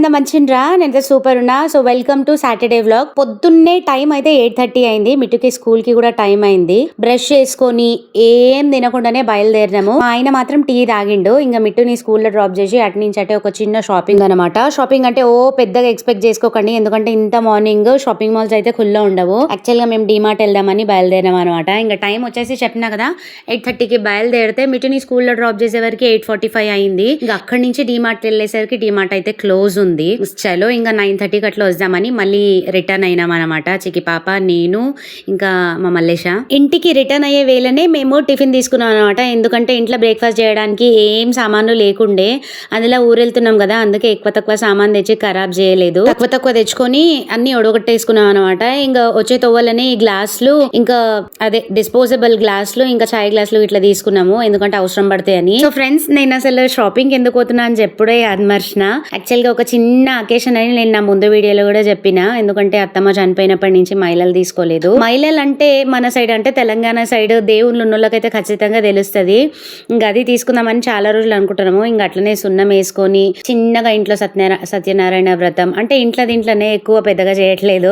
మీరంతా మంచిరా? నేనైతే సూపర్ ఉన్నా. So welcome to Saturday vlog. పొద్దున్నే టైం అయితే 8:30 అయింది. మిట్టుకి స్కూల్ కి కూడా టైం అయింది. బ్రష్ చేసుకొని ఏం తినకుండానే బయలుదేరినాము. ఆయన మాత్రం టీ తాగిండు. ఇంకా మిట్టుని స్కూల్లో డ్రాప్ చేసి అటు నుంచి అంటే ఒక చిన్న షాపింగ్ అనమాట. షాపింగ్ అంటే పెద్దగా ఎక్స్పెక్ట్ చేసుకోకండి, ఎందుకంటే ఇంత మార్నింగ్ షాపింగ్ మాల్స్ అయితే ఖుల్లా ఉండవు. యాక్చువల్ గా మేము డిమార్ట్ వెళ్దామని బయలుదేరాం అనమాట. ఇంకా టైం వచ్చేసి చెప్పినా కదా 8:30కి బయలుదేరితే మిట్టుని స్కూల్లో డ్రాప్ చేసేవరకు 8:45 అయింది. ఇంకా అక్కడి నుంచి డిమార్ట్ వెళ్ళేసరికి డిమార్ట్ అయితే క్లోజ్ ఉంది. చలో ఇంకా 9:30కి అట్లా వద్దామని మళ్ళీ రిటర్న్ అయినాం అనమాట. చికి పాప, నేను ఇంకా మా మల్లేష. ఇంటికి రిటర్న్ అయ్యే వేళనే మేము టిఫిన్ తీసుకున్నాం అనమాట. ఎందుకంటే ఇంట్లో బ్రేక్ఫాస్ట్ చేయడానికి ఏం సామాన్లు లేకుండే, అందులో ఊరెళ్తున్నాం కదా, అందుకే ఎక్కువ తక్కువ సామాన్ తెచ్చి ఖరాబ్ చేయలేదు. తక్కువ తెచ్చుకొని అన్ని ఒడగొట్టేసుకున్నాం అనమాట. ఇంకా వచ్చే తోవలని గ్లాసులు, ఇంకా అదే డిస్పోజబుల్ గ్లాసులు, ఇంకా చాయ్ గ్లాసులు ఇట్లా తీసుకున్నాము, ఎందుకంటే అవసరం పడతాయి అని. సో ఫ్రెండ్స్, నేను అసలు షాపింగ్ ఎందుకు పోతున్నా అని చెప్పుడే అద్మర్చిన. యాక్చువల్ గా ఒక చిన్న అకేషన్ అని నేను నా ముందు వీడియోలో కూడా చెప్పిన, ఎందుకంటే అత్తమ్మ చనిపోయినప్పటి నుంచి మైలలు తీసుకోలేదు. మైలలు అంటే మన సైడ్ అంటే తెలంగాణ సైడ్ దేవుళ్ళు ఉన్నోళ్ళకైతే ఖచ్చితంగా తెలుస్తుంది. ఇంకా అది తీసుకుందామని చాలా రోజులు అనుకుంటున్నాము. ఇంకా అట్లనే సున్నం వేసుకొని చిన్నగా ఇంట్లో సత్యనారాయణ వ్రతం అంటే దీంట్లోనే ఎక్కువ పెద్దగా చేయట్లేదు,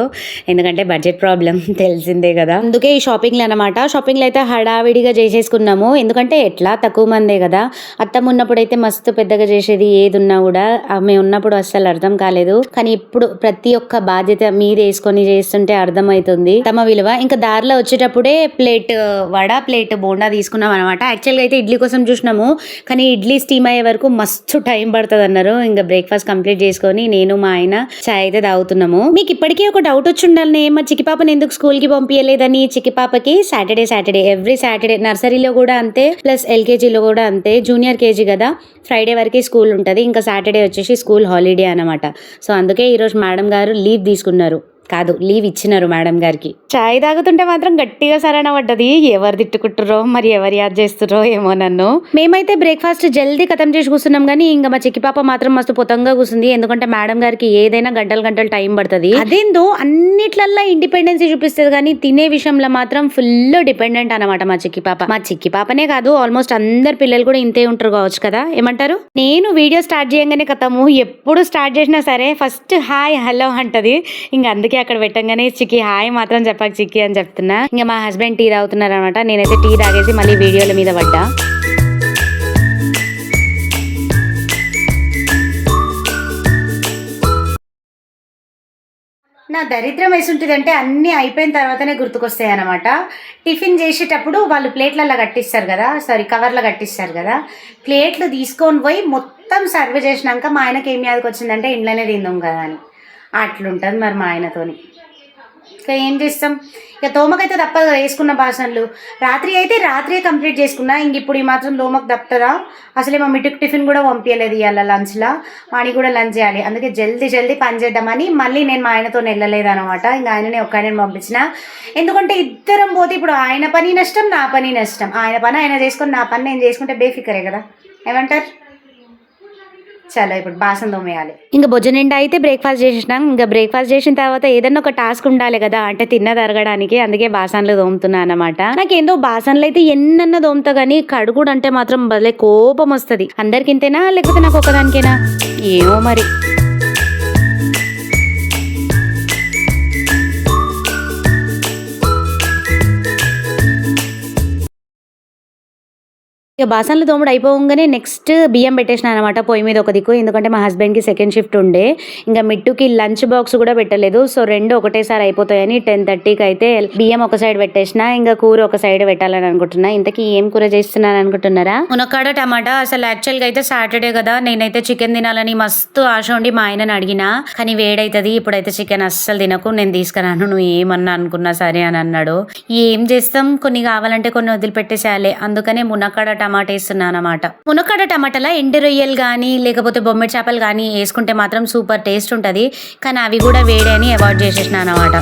ఎందుకంటే బడ్జెట్ ప్రాబ్లం తెలిసిందే కదా. అందుకే ఈ షాపింగ్లు అనమాట. షాపింగ్లు అయితే హడావిడిగా చేసేసుకున్నాము, ఎందుకంటే ఎట్లా తక్కువ మందే కదా. అత్తమ్మ ఉన్నప్పుడు అయితే మస్తు పెద్దగా చేసేది, ఏది ఉన్నా కూడా. ఆమె ఉన్నప్పుడు అస్సలు అర్థం కాలేదు, కానీ ఇప్పుడు ప్రతి ఒక్క బాధ్యత మీద వేసుకొని చేస్తుంటే అర్థమవుతుంది తమ విలువ. ఇంకా దారిలో వచ్చేటప్పుడే ప్లేట్ వడ, ప్లేట్ బోండా తీసుకున్నాం అనమాట. యాక్చువల్గా అయితే ఇడ్లీ కోసం చూసినాము, కానీ ఇడ్లీ స్టీమ్ అయ్యే వరకు మస్తు టైం పడుతుంది అన్నారు. ఇంకా బ్రేక్ఫాస్ట్ కంప్లీట్ చేసుకొని నేను మా ఆయన చాయ్ అయితే తాగుతున్నాము. మీకు ఇప్పటికీ ఒక డౌట్ వచ్చి ఉండాలి, మా చికి పాపని ఎందుకు స్కూల్ కి పంపించలేదని. చికి పాపకి సాటర్డే ఎవ్రీ సాటర్డే, నర్సరీలో కూడా అంతే, ప్లస్ ఎల్కేజీలో కూడా అంతే, జూనియర్ కేజీ కదా, ఫ్రైడే వరకే స్కూల్ ఉంటుంది. ఇంకా సాటర్డే వచ్చేసి స్కూల్ హాలిడే అనమాట. సో అందుకే ఈరోజు మేడం గారు లీవ్ తీసుకున్నారు, కాదు లీవ్ ఇచ్చినారు మేడం గారికి. చాయ్ తాగుతుంటే మాత్రం గట్టిగా సరైన పడ్డది. ఎవరు తిట్టుకుంటుర్రో మరి ఎవరు యాద్ చేస్తుర్రో ఏమో నన్ను. మేమైతే బ్రేక్ఫాస్ట్ జల్దీ ఖతం చేసి కూర్చున్నాం, కానీ ఇంకా మా చిక్కి పాప మాత్రం మస్తు పొతంగా కూర్చుంది, ఎందుకంటే మేడం గారికి ఏదైనా గంటలు టైం పడుతుంది. అదేందో అన్నిట్లల్లా ఇండిపెండెన్సీ చూపిస్తుంది, కానీ తినే విషయంలో మాత్రం ఫుల్ డిపెండెంట్ అనమాట మా చిక్కి పాప. మా చిక్కి పాపనే కాదు, ఆల్మోస్ట్ అందరు పిల్లలు కూడా ఇంతే ఉంటారు కావచ్చు కదా, ఏమంటారు? నేను వీడియో స్టార్ట్ చేయగానే కథము ఎప్పుడు స్టార్ట్ చేసినా సరే ఫస్ట్ హాయ్ హలో అంటది. ఇంకా అందుకే అక్కడ పెట్టంగానే చిక్కి హాయ్ మాత్రం చెప్పక చిక్కి అని చెప్తున్నా. ఇంకా మా హస్బెండ్ టీ తాగుతున్నారు అనమాట. నేనైతే టీ తాగేసి మళ్ళీ వీడియోల మీద పడ్డా. నా దరిద్రం వేసుంటుంది అంటే అన్నీ అయిపోయిన తర్వాతనే గుర్తుకొస్తాయి అనమాట. టిఫిన్ చేసేటప్పుడు వాళ్ళు ప్లేట్లలో కట్టిస్తారు కదా, కవర్లో కట్టిస్తారు కదా, ప్లేట్లు తీసుకొని పోయి మొత్తం సర్వ్ చేసినాక మా ఆయనకి ఏం యాదకి వచ్చిందంటే ఇంట్లోనే తిందాం కదా అని. అట్లుంటుంది మరి మా ఆయనతోని. ఇంకా ఏం చేస్తాం, ఇక తోమకైతే తప్పదు వేసుకున్న బాసనలు. రాత్రియే కంప్లీట్ చేసుకున్నా. ఇంక ఇప్పుడు ఈ మాత్రం తోమకు తప్పుతుందా? అసలే మా మిట్టుకు టిఫిన్ కూడా పంపించలేదు ఇవాళ లంచ్లో. వాడికి కూడా లంచ్ చేయాలి, అందుకే జల్దీ పని చేద్దామని మళ్ళీ నేను మా ఆయనతో వెళ్ళలేదు అనమాట. ఇంకా ఆయననే ఒక్క ఆయనని పంపించిన, ఎందుకంటే ఇద్దరం పోతే ఇప్పుడు ఆయన పని నష్టం, నా పని నష్టం. ఆయన పని ఆయన చేసుకొని నా పని నేను చేసుకుంటే బేఫికరే కదా, ఏమంటారు? చలో ఇప్పుడు బాసన తోమేయాలి. ఇంకా భోజనిండా అయితే బ్రేక్ఫాస్ట్ చేసినాం. ఇంకా బ్రేక్ఫాస్ట్ చేసిన తర్వాత ఏదన్నా ఒక టాస్క్ ఉండాలి కదా, అంటే తిన్నది అరగడానికి, అందుకే బాసనలు తోముతున్నా అనమాట. నాకేందో బాసనలు అయితే ఎన్నన్నా తోముతా, కానీ కడుగుడు అంటే మాత్రం భలే కోపం వస్తుంది. అందరికింతేనా లేకపోతే నాకు ఒకదానికేనా ఏమో మరి. ఇక బాసనలు తోముడు అయిపోగానే నెక్స్ట్ బియ్యం పెట్టేసిన అనమాట పొయ్యి మీద ఒక దిక్కు, ఎందుకంటే మా హస్బెండ్కి సెకండ్ షిఫ్ట్ ఉండే. ఇంకా మిట్టుకి లంచ్ బాక్స్ కూడా పెట్టలేదు, సో రెండు ఒకటేసారి అయిపోతాయని 10:30కి అయితే బియ్యం ఒక సైడ్ పెట్టేసిన, ఇంకా కూర ఒక సైడ్ పెట్టాలని అనుకుంటున్నా. ఇంతకీ ఏం కూర చేస్తున్నాను అనుకుంటున్నారా? మునక్కాడ టమాటా. అసలు యాక్చువల్గా అయితే సాటర్డే కదా, నేనైతే చికెన్ తినాలని మస్తు ఆశ ఉండి మా ఆయనని అడిగినా, కానీ వేడైతుంది, ఇప్పుడైతే చికెన్ అస్సలు తినకు, నేను తీసుకురాను, నువ్వు ఏమన్నా అనుకున్నా సరే అని అన్నాడు. ఏం చేస్తాం, కొన్ని కావాలంటే కొన్ని వదిలిపెట్టేసేయాలి, అందుకనే మునక్కాడ టమాటా వేస్తున్నా అనమాట. మునక్కాడ టమాటాల ఎండు రొయ్యలు కానీ లేకపోతే బొమ్మిడి చేపలు కానీ వేసుకుంటే మాత్రం సూపర్ టేస్ట్ ఉంటుంది, కానీ అవి కూడా వేడే అని అవాయిడ్ చేసేసిన అనమాట.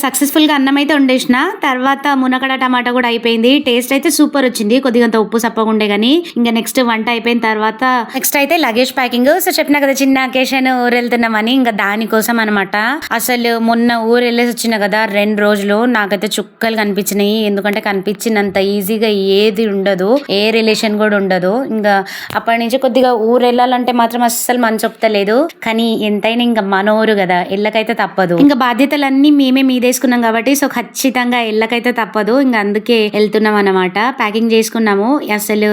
సక్సెస్ఫుల్ గా అన్నం అయితే వండేసిన. తర్వాత మునగడ టమాటా కూడా అయిపోయింది. టేస్ట్ అయితే సూపర్ వచ్చింది. కొద్దిగా ఉప్పు సప్పగుండే గానీ ఇంకా నెక్స్ట్ వంట అయిపోయిన తర్వాత నెక్స్ట్ అయితే లగేజ్ ప్యాకింగ్. సో చెప్పినా కదా చిన్న అకేషన్ ఊరు వెళ్తున్నామని, ఇంకా దానికోసం అనమాట. అసలు మొన్న ఊరు వెళ్ళేసి వచ్చిన కదా 2 రోజులు నాకైతే చుక్కలు కనిపించినాయి. ఎందుకంటే కనిపించినంత ఈజీగా ఏది ఉండదు, ఏ రిలేషన్ కూడా ఉండదు. ఇంకా అప్పటి నుంచి కొద్దిగా ఊరు వెళ్ళాలంటే మాత్రం అస్సలు మనసు ఒప్పుతలేదు. కానీ ఎంతైనా ఇంకా మన ఊరు కదా, ఎల్లకైతే తప్పదు. ఇంకా బాధ్యతలన్నీ మేమే మీదేసుకున్నాం కాబట్టి సో ఖచ్చితంగా ఎల్లకైతే తప్పదు. ఇంకా అందుకే వెళ్తున్నాం అనమాట. ప్యాకింగ్ చేసుకున్నాము. అసలు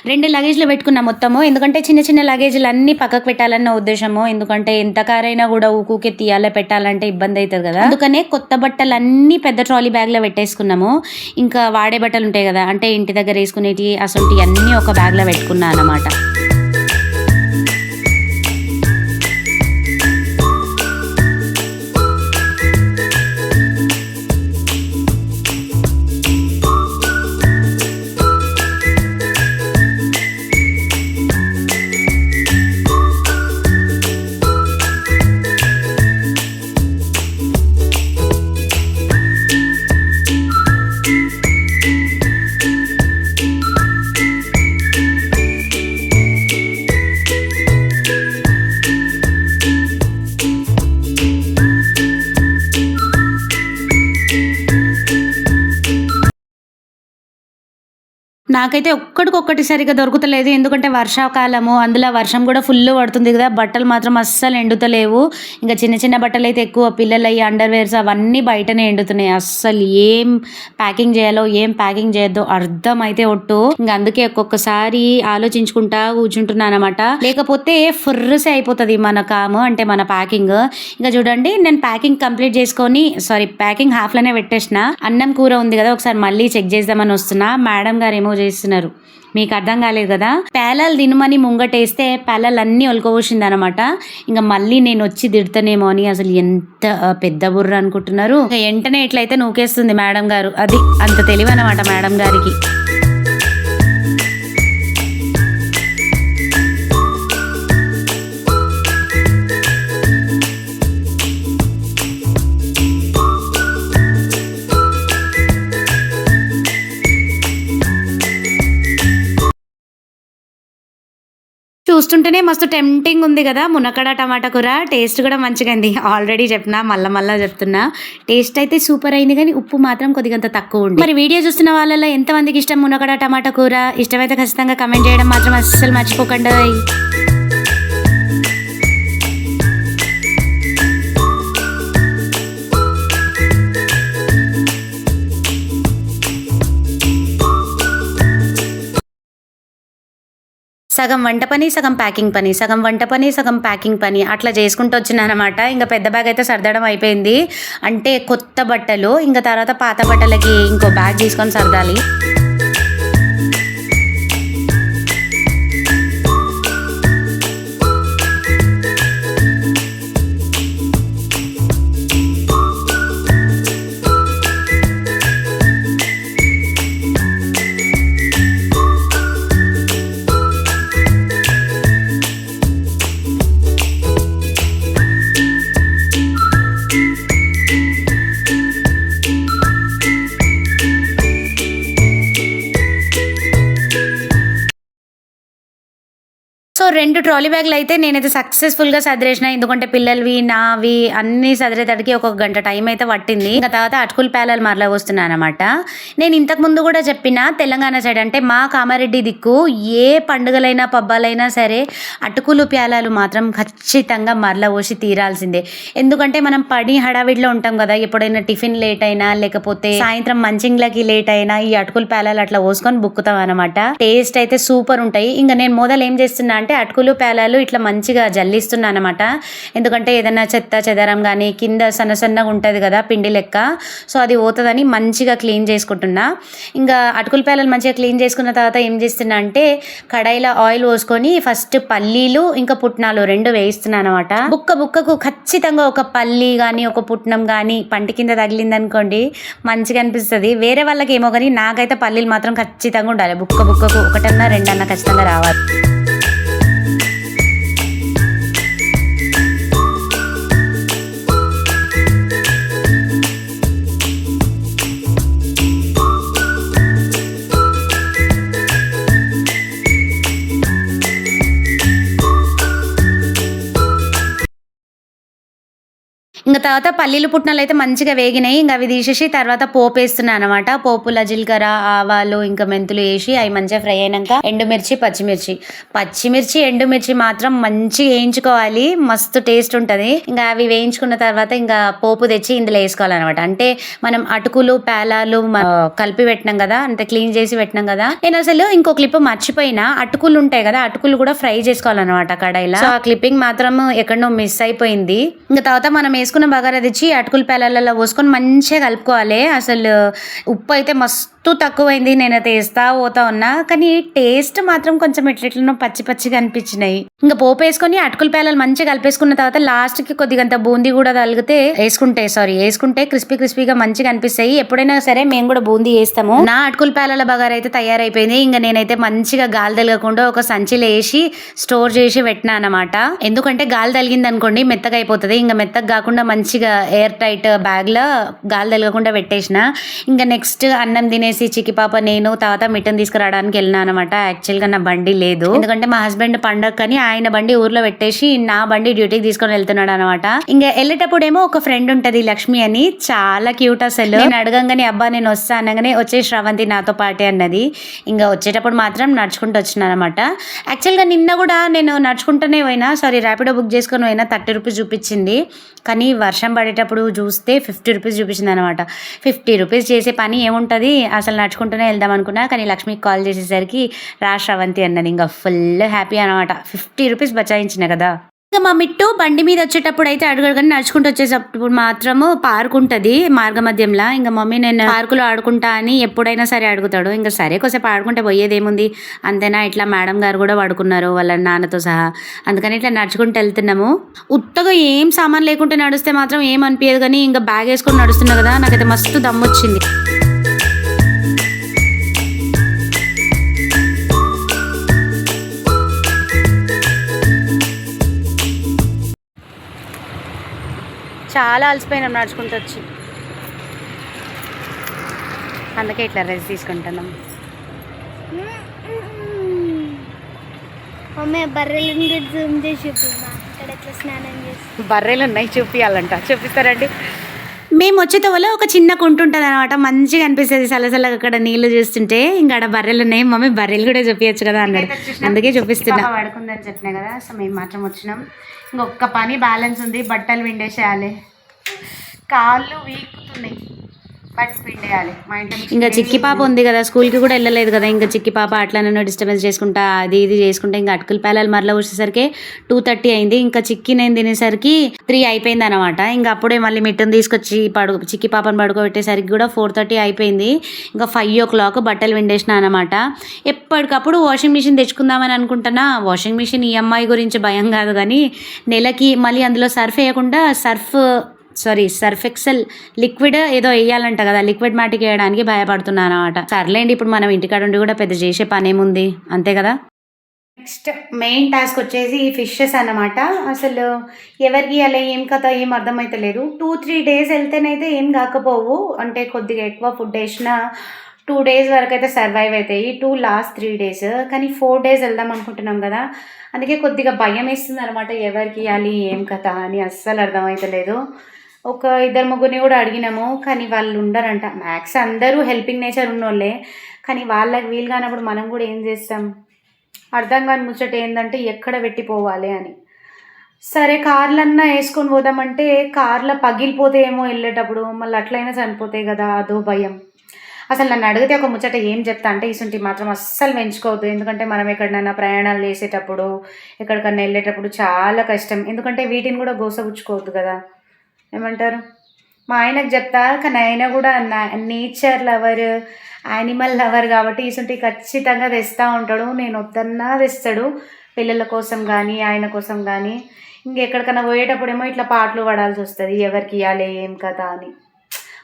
2 లగేజ్లు పెట్టుకున్నాం మొత్తము. ఎందుకంటే చిన్న చిన్న లగేజ్లు అన్ని పక్కకు పెట్టాలన్న ఉద్దేశము. ఎందుకంటే ఎంత కారైనా కూడా ఊకే తీయాలి పెట్టాలంటే ఇబ్బంది అవుతుంది కదా. అందుకనే కొత్త బట్టలు అన్ని పెద్ద ట్రాలీ బ్యాగ్ లో పెట్టేసుకున్నాము. ఇంకా వాడే బట్టలు ఉంటాయి కదా, అంటే ఇంటి దగ్గర వేసుకునేటి అసలు అన్ని ఒక బ్యాగ్ లో పెట్టుకున్నా అనమాట. నాకైతే ఒక్కటికొక్కటి సరిగా దొరుకుతలేదు. ఎందుకంటే వర్షాకాలము, అందులో వర్షం కూడా ఫుల్ పడుతుంది కదా. బట్టలు మాత్రం అస్సలు ఎండుతలేవు. ఇంకా చిన్న చిన్న బట్టలు అయితే ఎక్కువ, పిల్లలు అయ్యి అండర్వేర్స్ అవన్నీ బయటనే ఎండుతున్నాయి. అస్సలు ఏం ప్యాకింగ్ చేయాలో ఏం ప్యాకింగ్ చేయొద్దో అర్థం అయితే ఒట్టు. ఇంకా అందుకే ఒక్కొక్కసారి ఆలోచించుకుంటా కూర్చుంటున్నాను అనమాట. లేకపోతే ఫుర్రసే అయిపోతుంది మన కాము, అంటే మన ప్యాకింగ్. ఇంకా చూడండి నేను ప్యాకింగ్ కంప్లీట్ చేసుకొని ప్యాకింగ్ హాఫ్ లోనే పెట్టేసిన. అన్నం కూర ఉంది కదా, ఒకసారి మళ్ళీ చెక్ చేద్దామని వస్తున్నా. మేడం గారు ఏమో చేస్తున్నారు, మీకు అర్థం కాలేదు కదా. పేలాలు తినమని ముంగటేస్తే పేలాలన్నీ ఒలుకోవచ్చింది అనమాట. ఇంకా మళ్ళీ నేను వచ్చి తిడతానేమో అని. అసలు ఎంత పెద్ద బుర్ర అనుకుంటున్నారు. వెంటనే ఎట్లయితే నూకేస్తుంది మేడం గారు. అది అంత తెలివి అనమాట మేడం గారికి. చూస్తుంటేనే మస్తు టెంప్టింగ్ ఉంది కదా మునక్కడ టమాటా కూర. టేస్ట్ కూడా మంచిగా ఉంది. ఆల్రెడీ చెప్పినా మళ్ళా చెప్తున్నా, టేస్ట్ అయితే సూపర్ అయింది. కానీ ఉప్పు మాత్రం కొద్దిగంత తక్కువ ఉంది. మరి వీడియో చూస్తున్న వాళ్ళలో ఎంతమందికి ఇష్టం మునక్కడ టమాటా కూర? ఇష్టమైతే ఖచ్చితంగా కమెంట్ చేయడం మాత్రం అస్సలు మర్చిపోకండి. సగం వంట పని, సగం ప్యాకింగ్ పని, సగం వంట పని, సగం ప్యాకింగ్ పని అట్లా చేసుకుంటూ వచ్చిన అనమాట. ఇంకా పెద్ద బ్యాగ్ అయితే సర్దడం అయిపోయింది. అంటే కొత్త బట్టలు, ఇంకా తర్వాత పాత బట్టలకి ఇంకో బ్యాగ్ తీసుకొని సర్దాలి. సో 2 ట్రాలీ బ్యాగ్లు అయితే నేనైతే సక్సెస్ఫుల్గా సదిరేసిన. ఎందుకంటే పిల్లలవి నావి అన్ని సదిరేతడికి ఒక గంట టైం అయితే పట్టింది. ఇంకా తర్వాత అటుకులు పేలాలు మరలా వస్తున్నాను అనమాట. నేను ఇంతకు ముందు కూడా చెప్పిన, తెలంగాణ సైడ్ అంటే మా కామారెడ్డి దిక్కు ఏ పండుగలైనా పబ్బాలైనా సరే అటుకులు పేలాలు మాత్రం ఖచ్చితంగా మరలా పోసి తీరాల్సిందే. ఎందుకంటే మనం పడి హడావిడిలో ఉంటాం కదా, ఎప్పుడైనా టిఫిన్ లేట్ అయినా లేకపోతే సాయంత్రం మంచింగ్లకి లేట్ అయినా ఈ అటుకులు పేలాలు అట్లా పోసుకొని బుక్కుతాం అనమాట. టేస్ట్ అయితే సూపర్ ఉంటాయి. ఇంకా నేను మొదలు ఏం చేస్తున్నా అంటే అటుకులు పేలాలు ఇట్లా మంచిగా జల్లిస్తున్నా అనమాట. ఎందుకంటే ఏదైనా చెత్త చెదరం కానీ కింద సన్నగా ఉంటుంది కదా పిండి లెక్క, సో అది పోతుందని మంచిగా క్లీన్ చేసుకుంటున్నా. ఇంకా అటుకులు పేలాలు మంచిగా క్లీన్ చేసుకున్న తర్వాత ఏం చేస్తున్నా అంటే కడాయిలో ఆయిల్ పోసుకొని ఫస్ట్ పల్లీలు ఇంకా పుట్నాలు 2 వేయిస్తున్నా అనమాట. బుక్కకు ఖచ్చితంగా ఒక పల్లి కానీ ఒక పుట్నం కానీ పంటి కింద తగిలింది అనుకోండి మంచిగా అనిపిస్తుంది. వేరే వాళ్ళకి ఏమో కానీ నాకైతే పల్లీలు మాత్రం ఖచ్చితంగా ఉండాలి. బుక్కకు 1 2 ఖచ్చితంగా రావాలి. తర్వాత పల్లీలు పుట్నాలు అయితే మంచిగా వేగినాయి. ఇంకా అవి తీసేసి తర్వాత పోపు వేస్తున్నాను అనమాట. పోపుల జీలకర్ర, ఆవాలు, ఇంకా మెంతులు వేసి అవి మంచిగా ఫ్రై అయినాక ఎండుమిర్చి, పచ్చిమిర్చి ఎండుమిర్చి మాత్రం మంచిగా వేయించుకోవాలి. మస్తు టేస్ట్ ఉంటుంది. ఇంకా అవి వేయించుకున్న తర్వాత ఇంకా పోపు తెచ్చి ఇందులో వేసుకోవాలన్నమాట. అంటే మనం అటుకులు, పేలాలు కలిపి పెట్టినాం కదా, అంటే క్లీన్ చేసి పెట్టినాం కదా. నేను అసలు ఇంకో క్లిప్ మర్చిపోయినా, అటుకులు ఉంటాయి కదా, అటుకులు కూడా ఫ్రై చేసుకోవాలన్నమాట కడాయిలో. సో ఆ క్లిప్పింగ్ మాత్రం ఎక్కడో మిస్ అయిపోయింది. ఇంకా తర్వాత మనం వేసుకున్న బగారా తెచ్చి అటుకుల పేలాలలో పోసుకొని మంచిగా కలుపుకోవాలి. అసలు ఉప్పు అయితే మస్తు తక్కువైంది. నేనైతే వేస్తా పోతా ఉన్నా, కానీ టేస్ట్ మాత్రం కొంచెం ఎట్లెట్లనో పచ్చిగా అనిపించినాయి. ఇంకా పోపు వేసుకొని అటుకుల పేలాలు మంచిగా కలిపేసుకున్న తర్వాత లాస్ట్ కి కొద్దిగంత బూందీ కూడా తలిగితే వేసుకుంటే క్రిస్పీగా మంచిగా అనిపిస్తాయి. ఎప్పుడైనా సరే మేము కూడా బూందీ వేస్తాము. నా అటుకుల పేలాల బగారా అయితే తయారైపోయింది. ఇంకా నేనైతే మంచిగా గాలి తగలకుండా ఒక సంచిలో వేసి స్టోర్ చేసి పెట్టినా అనమాట. ఎందుకంటే గాలి తగిలింది అనుకోండి మెత్తగా అయిపోతుంది. ఇంకా మెత్తగా కాకుండా మంచిగా ఎయిర్ టైట్ బ్యాగ్ లో గాలి తగలకుండా పెట్టేసిన. ఇంకా నెక్స్ట్ అన్నం తినేసి చిక్కిపాప నేను తర్వాత మిఠన్ తీసుకురావడానికి వెళ్ళినా అనమాట. యాక్చువల్ గా నా బండి లేదు, ఎందుకంటే మా హస్బెండ్ పండగ కానీ ఆయన బండి ఊర్లో పెట్టేసి నా బండి డ్యూటీకి తీసుకొని వెళ్తున్నాడు అనమాట. ఇంకా వెళ్ళేటప్పుడేమో ఒక ఫ్రెండ్ ఉంటది లక్ష్మి అని, చాలా క్యూట్. అసలు నేను అడగంగానే అబ్బా నేను వస్తా అనగానే వచ్చే శ్రవంతి నాతో పాటే అన్నది. ఇంకా వచ్చేటప్పుడు మాత్రం నడుచుకుంటూ వచ్చిన అనమాట. యాక్చువల్ గా నిన్న కూడా నేను నడుచుకుంటూనే పోయినా, ర్యాపిడో బుక్ చేసుకొని పోయినా 30 రూపీస్ చూపించింది. కానీ వర్షం పడేటప్పుడు చూస్తే 50 రూపీస్ చూపించింది అనమాట. 50 రూపీస్ చేసే పని ఏముంటుంది, అసలు నడుచుకుంటూనే వెళ్దాం అనుకున్నా. కానీ లక్ష్మికి కాల్ చేసేసరికి రా శ్రవంతి అన్నది. ఇంకా ఫుల్ హ్యాపీ అనమాట. 50 రూపీస్ బచాయించిన కదా. ఇంకా మా మిట్టు బండి మీద వచ్చేటప్పుడు అయితే అడుగడుగని నడుచుకుంటూ వచ్చేటప్పుడు మాత్రము పార్క్ ఉంటుంది మార్గ మధ్యంలో. ఇంకా మమ్మీ నేను పార్కులో ఆడుకుంటా అని ఎప్పుడైనా సరే అడుగుతాడు. ఇంకా సరే కొద్దిసేపు ఆడుకుంటే పోయేదేముంది అంతేనా. ఇట్లా మేడం గారు కూడా పడుకున్నారు వాళ్ళ నాన్నతో సహా, అందుకని ఇట్లా నడుచుకుంటూ వెళ్తున్నాము. ఉత్తగా ఏం సామాన్ లేకుంటే నడిస్తే మాత్రం ఏం అనిపించదు, కానీ ఇంకా బ్యాగ్ వేసుకొని నడుస్తున్నా కదా, నాకైతే మస్తు దమ్ము వచ్చింది. చాలా అలసిపోయినాం నడుచుకుంటూ వచ్చి, అందుకే ఇట్లా రెస్ట్ తీసుకుంటున్నాం. బర్రెలు ఉన్నాయి చూపియాలంట, చూపిస్తారండి. మేము వచ్చేతో వల్ల ఒక చిన్న కుంట ఉంటుంది అనమాట, మంచిగా అనిపిస్తుంది చల్లగా అక్కడ నీళ్లు చూస్తుంటే. ఇంకా అక్కడ బర్రెలు ఉన్నాయి. మమ్మీ బర్రెలు కూడా చూపించచ్చు కదా అన్నాడు, అందుకే చూపిస్తున్నా. పడుకుందని చెప్పినా కదా, సో మేము మాత్రం వచ్చినాం. ఇంకొక పని బ్యాలెన్స్ ఉంది, బట్టలు విండేసేయాలి. కాళ్ళు వీకుతున్నాయి, బట్ పిండేయాలి. మా ఇంట్లో ఇంకా చిక్కి పాప ఉంది కదా, స్కూల్కి కూడా వెళ్ళలేదు కదా. ఇంకా చిక్కి పాప అట్లా నన్ను డిస్టర్బెన్స్ చేసుకుంటా అది ఇది చేసుకుంటా ఇంకా అటుకుల పేలాలు మరలా వచ్చేసరికి 2:30 అయింది. ఇంకా చిక్కి నేను తినేసరికి 3 అయిపోయింది అనమాట. ఇంకా అప్పుడే మళ్ళీ మిట్టను తీసుకొచ్చి చిక్కి పాపను పడుకోబెట్టేసరికి కూడా 4:30 అయిపోయింది. ఇంకా 5 o'clock బట్టలు విండేసిన అనమాట. ఎప్పటికప్పుడు వాషింగ్ మిషన్ తెచ్చుకుందామని అనుకుంటున్నా. వాషింగ్ మిషన్ ఈఎంఐ గురించి భయం కాదు, కానీ నెలకి మళ్ళీ అందులో సర్ఫ్ వేయకుండా సర్ఫ్ ఎక్సెల్ లిక్విడ్ ఏదో వేయాలంట కదా, లిక్విడ్ మ్యాటిక్ వేయడానికి భయపడుతున్నాను అనమాట. సర్లేండి, ఇప్పుడు మనం ఇంటికాడ ఉండి కూడా పెద్ద చేసే పని ఏముంది, అంతే కదా. నెక్స్ట్ మెయిన్ టాస్క్ వచ్చేసి ఫిషెస్ అన్నమాట. అసలు ఎవరికి అలా ఏం కథ ఏం అర్థమైతలేదు. 2-3 days వెళ్తేనైతే ఏం కాకపోవు, అంటే కొద్దిగా ఎక్కువ ఫుడ్ వేసినా 2 days వరకు అయితే సర్వైవ్ అవుతాయి. లాస్ట్ 3 days, కానీ 4 days వెళ్దాం అనుకుంటున్నాం కదా, అందుకే కొద్దిగా భయం వేస్తుంది అనమాట. ఎవరికి ఇవ్వాలి ఏం కథ అని అస్సలు అర్థమవుతలేదు. ఒక 2-3 కూడా అడిగినాము, కానీ వాళ్ళు ఉండరంట. మ్యాక్స్ అందరూ హెల్పింగ్ నేచర్ ఉన్నోళ్ళే, కానీ వాళ్ళకి వీలు కానప్పుడు మనం కూడా ఏం చేస్తాం. అర్థం కాని ముచ్చట ఏంటంటే ఎక్కడ పెట్టిపోవాలి అని. సరే కార్లన్నా వేసుకొని పోదామంటే కార్లో పగిలిపోతే ఏమో వెళ్ళేటప్పుడు, మళ్ళీ అట్లయినా చనిపోతాయి కదా, అదో భయం. అసలు నన్ను అడిగితే ఒక ముచ్చట ఏం చెప్తా అంటే, ఇసుంటి మాత్రం అస్సలు పెంచుకోవద్దు. ఎందుకంటే మనం ఎక్కడైనా ప్రయాణాలు చేసేటప్పుడు ఎక్కడికన్నా వెళ్ళేటప్పుడు చాలా కష్టం. ఎందుకంటే వీటిని కూడా గోసపుచ్చుకోవద్దు కదా, ఏమంటారు. మా ఆయనకు చెప్తా, కానీ ఆయన కూడా నేచర్ లవర్, యానిమల్ లవర్ కాబట్టి ఇసుంటి ఖచ్చితంగా తెస్తూ ఉంటాడు. నేను వద్దన్నా తెస్తాడు, పిల్లల కోసం కానీ ఆయన కోసం కానీ. ఇంకెక్కడికన్నా పోయేటప్పుడేమో ఇట్లా పాటలు పడాల్సి వస్తుంది, ఎవరికి ఇవ్వాలి ఏం కదా అని.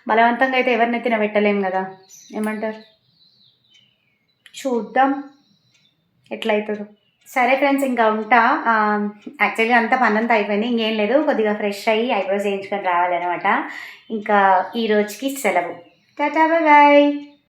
బలవంతంగా అయితే ఎవరిని తినబెట్టలేం కదా, ఏమంటారు. చూద్దాం ఎట్లయితుందో. సరే ఫ్రెండ్స్, ఇంకా ఉంటా. యాక్చువల్గా అంతా పనంతా అయిపోయింది, ఇంకేం లేదు. కొద్దిగా ఫ్రెష్ అయ్యి ఐబ్రోస్ వేయించుకొని రావాలన్నమాట. ఇంకా ఈ రోజుకి సెలవు. Tata, bye bye.